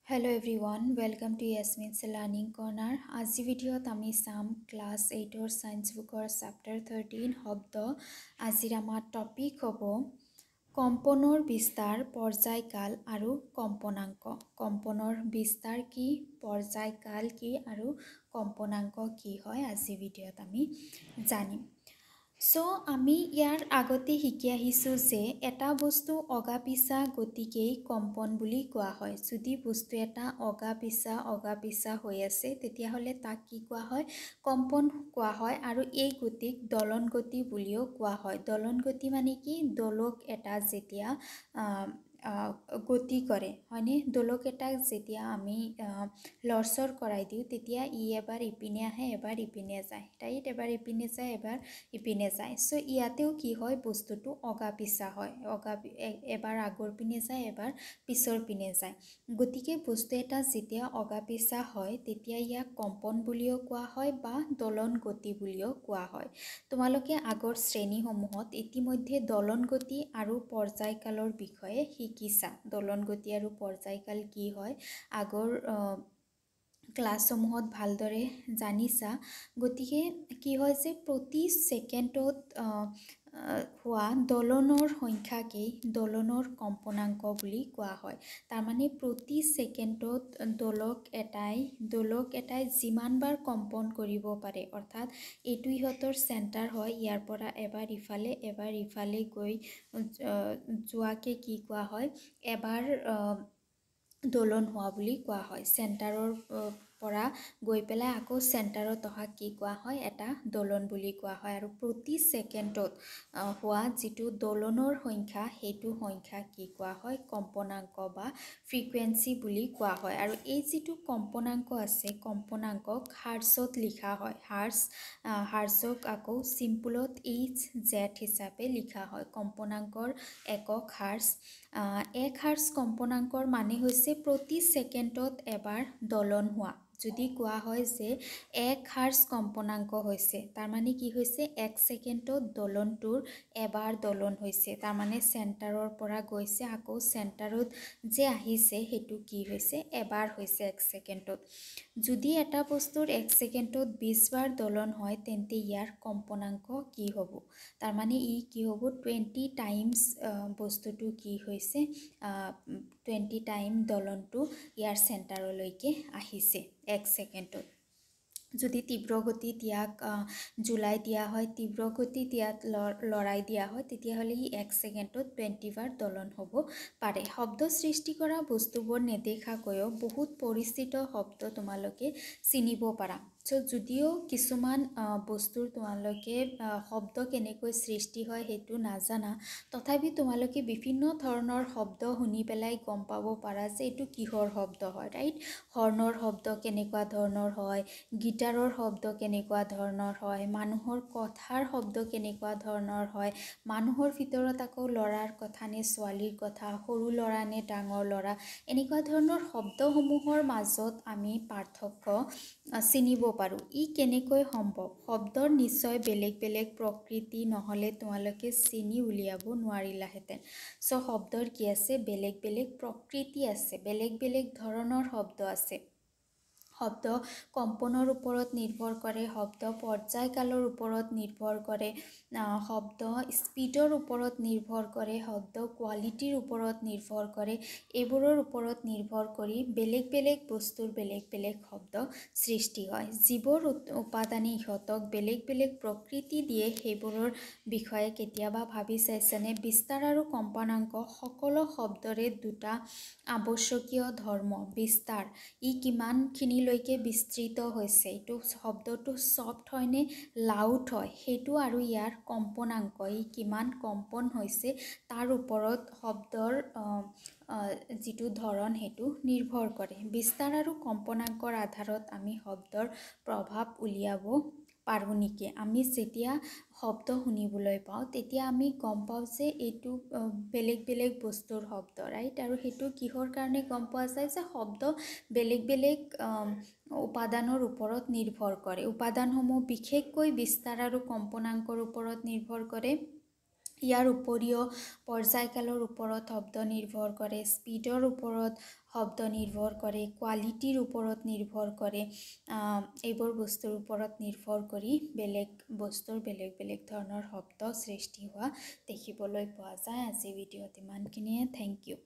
Hello everyone, welcome to Yasmin's Learning Corner. আজি ভিডিঅ'ত আমি চাম ক্লাছ 8ৰ সায়েন্স বুকৰ চেপ্টাৰ 13 শব্দ। আজিৰ আমাৰ টপিক হ'ব কম্পনৰ বিস্তাৰ, পৰ্যায়কাল আৰু কম্পনাংক। কম্পনৰ বিস্তাৰ কি, পৰ্যায়কাল কি আৰু কম্পনাংক কি হয় আজি ভিডিঅ'ত আমি জানিম। সো আমি ইয়াৰ আগতে শিকি আহিছোঁ যে এটা বস্তু অগা পিছা গতিকেই কম্পন বুলি কোৱা হয়। যদি বস্তু এটা অগা পিছা হৈ আছে তেতিয়াহ'লে তাক কি কোৱা হয়, কম্পন কোৱা হয়। আৰু এই গতিক দলন গতি বুলিও কোৱা হয়। দলন গতি মানে কি, দোলক এটা যেতিয়া গতি কৰে হয়নে, দোলক এটাক যেতিয়া আমি লৰচৰ কৰাই দিওঁ তেতিয়া ই এবাৰ ইপিনে আহে এবাৰ ইপিনে যায়, ৰাইট, এবাৰ ইপিনে যায় এবাৰ ইপিনে যায়। সো ইয়াতেও কি হয়, বস্তুটো অগা পিছা হয়, এবাৰ আগৰ পিনে যায় এবাৰ পিছৰ পিনে যায়। গতিকে বস্তু এটা যেতিয়া অগা পিছা হয় তেতিয়া ইয়াক কম্পন বুলিও কোৱা হয় বা দলন গতি বুলিও কোৱা হয়। তোমালোকে আগৰ শ্ৰেণীসমূহত ইতিমধ্যে দলন গতি আৰু পৰ্যায়কালৰ বিষয়ে শিকিছা। দলন গতি আৰু পৰ্যায়কাল কি হয় আগৰ ক্লাছসমূহত ভালদৰে জানিছা। গতিকে কি হয় যে প্ৰতি ছেকেণ্ডত হোৱা দলনৰ সংখ্যাকেই দলনৰ কম্পনাংক বুলি কোৱা হয়। তাৰমানে প্ৰতি ছেকেণ্ডত দোলক এটাই যিমানবাৰ কম্পন কৰিব পাৰে, অৰ্থাৎ এইটো ইহঁতৰ চেণ্টাৰ হয়, ইয়াৰ পৰা এবাৰ ইফালে গৈ যোৱাকে কি কোৱা হয়, এবাৰ দোলন হোৱা বুলি কোৱা হয়। চেণ্টাৰৰ পৰা গৈ পেলাই আকৌ চেণ্টাৰত অহা কি কোৱা হয়, এটা দোলন বুলি কোৱা হয়। আৰু প্ৰতি ছেকেণ্ডত হোৱা যিটো দোলনৰ সংখ্যা সেইটো সংখ্যা কি কোৱা হয়, কম্পনাংক বা ফ্ৰিকুৱেঞ্চি বুলি কোৱা হয়। আৰু এই যিটো কম্পনাংক আছে, কম্পনাংকক হাৰ্টছত লিখা হয়। হাৰ্টছক আকৌ চিম্পুলত HZ হিচাপে লিখা হয়। কম্পনাংকৰ একক হাৰ্টছ। এক হাৰ্টছ কম্পনাংকৰ মানে হৈছে প্ৰতি ছেকেণ্ডত এবাৰ দলন হোৱা। যদি কোৱা হয় যে এক হাৰ্টছ কম্পনাংক হৈছে, তাৰমানে কি হৈছে, এক ছেকেণ্ডত দলনটোৰ এবাৰ দলন হৈছে, তাৰমানে চেণ্টাৰৰ পৰা গৈছে আকৌ চেণ্টাৰত যে আহিছে সেইটো কি হৈছে, এবাৰ হৈছে এক ছেকেণ্ডত। যদি এটা বস্তুৰ এক ছেকেণ্ডত 20 বাৰ দলন হয় তেন্তে ইয়াৰ কম্পনাংক কি হ'ব, তাৰমানে ই কি হ'ব, 20 টাইমছ বস্তুটো কি হৈছে, 20 টাইম দলনটো ইয়াৰ চেণ্টাৰলৈকে আহিছে এক ছেকেণ্ডত। যদি তীব্ৰগতিত ইয়াক জুলাই দিয়া হয়, তীব্ৰগতিত ইয়াত লৰাই দিয়া হয়, তেতিয়াহ'লে ই এক ছেকেণ্ডত 20 বাৰ দলন হ'ব পাৰে। শব্দ সৃষ্টি কৰা বস্তুবোৰ নেদেখাকৈও বহুত পৰিচিত শব্দ তোমালোকে চিনিব পাৰা। যদিও কিছুমান বস্তুৰ তোমালোকে শব্দ কেনেকৈ সৃষ্টি হয় সেইটো নাজানা, তথাপি তোমালোকে বিভিন্ন ধৰণৰ শব্দ শুনি পেলাই গম পাব পাৰা যে এইটো কিহৰ শব্দ হয়, ৰাইট। হৰ্ণৰ শব্দ কেনেকুৱা ধৰণৰ হয়, গিটাৰৰ শব্দ কেনেকুৱা ধৰণৰ হয়, মানুহৰ কথাৰ শব্দ কেনেকুৱা ধৰণৰ হয়, মানুহৰ ভিতৰত আকৌ ল'ৰাৰ কথা নে ছোৱালীৰ কথা, সৰু ল'ৰা নে ডাঙৰ ল'ৰা, এনেকুৱা ধৰণৰ শব্দসমূহৰ মাজত আমি পাৰ্থক্য চিনিব পাৰোঁ। ই কেনেকৈ সম্ভৱ, শব্দৰ নিশ্চয় বেলেগ বেলেগ প্ৰকৃতি, নহ'লে তোমালোকে চিনি উলিয়াব নোৱাৰিলাহেঁতেন। চ' শব্দৰ কি আছে, বেলেগ বেলেগ প্ৰকৃতি আছে, বেলেগ বেলেগ ধৰণৰ শব্দ আছে। শব্দ কম্পনৰ ওপৰত নিৰ্ভৰ কৰে, শব্দ পৰ্যায়কালৰ ওপৰত নিৰ্ভৰ কৰে, শব্দ স্পীডৰ ওপৰত নিৰ্ভৰ কৰে, শব্দ কোৱালিটিৰ ওপৰত নিৰ্ভৰ কৰে। এইবোৰৰ ওপৰত নিৰ্ভৰ কৰি বেলেগ বেলেগ বস্তুৰ বেলেগ বেলেগ শব্দ সৃষ্টি হয়। যিবোৰ উপাদানে ইহঁতক বেলেগ বেলেগ প্ৰকৃতি দিয়ে সেইবোৰৰ বিষয়ে কেতিয়াবা ভাবি চাইছেনে? বিস্তাৰ আৰু কম্পনাংক সকলো শব্দৰে দুটা আৱশ্যকীয় ধৰ্ম। বিস্তাৰ, ই কিমানখিনিলৈকে বিস্তৃত হৈছে, এইটো শব্দটো ছফ্ট হয়নে লাউড হয় সেইটো, আৰু ইয়াৰ কম্পনাংক, ই কিমান কম্পন হৈছে তাৰ ওপৰত শব্দৰ যিটো ধৰণ সেইটো নিৰ্ভৰ কৰে। বিস্তাৰ আৰু কম্পনাংকৰ আধাৰত আমি শব্দৰ প্ৰভাৱ উলিয়াব পাৰোঁ নেকি? আমি যেতিয়া শব্দ শুনিবলৈ পাওঁ তেতিয়া আমি গম পাওঁ যে এইটো বেলেগ বেলেগ বস্তুৰ শব্দ, ৰাইট। আৰু সেইটো কিহৰ কাৰণে গম পোৱা যায় যে শব্দ বেলেগ বেলেগ উপাদানৰ ওপৰত নিৰ্ভৰ কৰে। উপাদানসমূহ বিশেষকৈ বিস্তাৰ আৰু কম্পনাংকৰ ওপৰত নিৰ্ভৰ কৰে। ইয়াৰ উপৰিও পৰ্যায়কালৰ ওপৰত শব্দ নিৰ্ভৰ কৰে, স্পীডৰ ওপৰত শব্দ নিৰ্ভৰ কৰে, কোৱালিটিৰ ওপৰত নিৰ্ভৰ কৰে। এইবোৰ বস্তুৰ ওপৰত নিৰ্ভৰ কৰি বেলেগ বস্তুৰ বেলেগ বেলেগ ধৰণৰ শব্দ সৃষ্টি হোৱা দেখিবলৈ পোৱা যায়। আজি ভিডিঅ'ত ইমানখিনিয়ে। Thank U.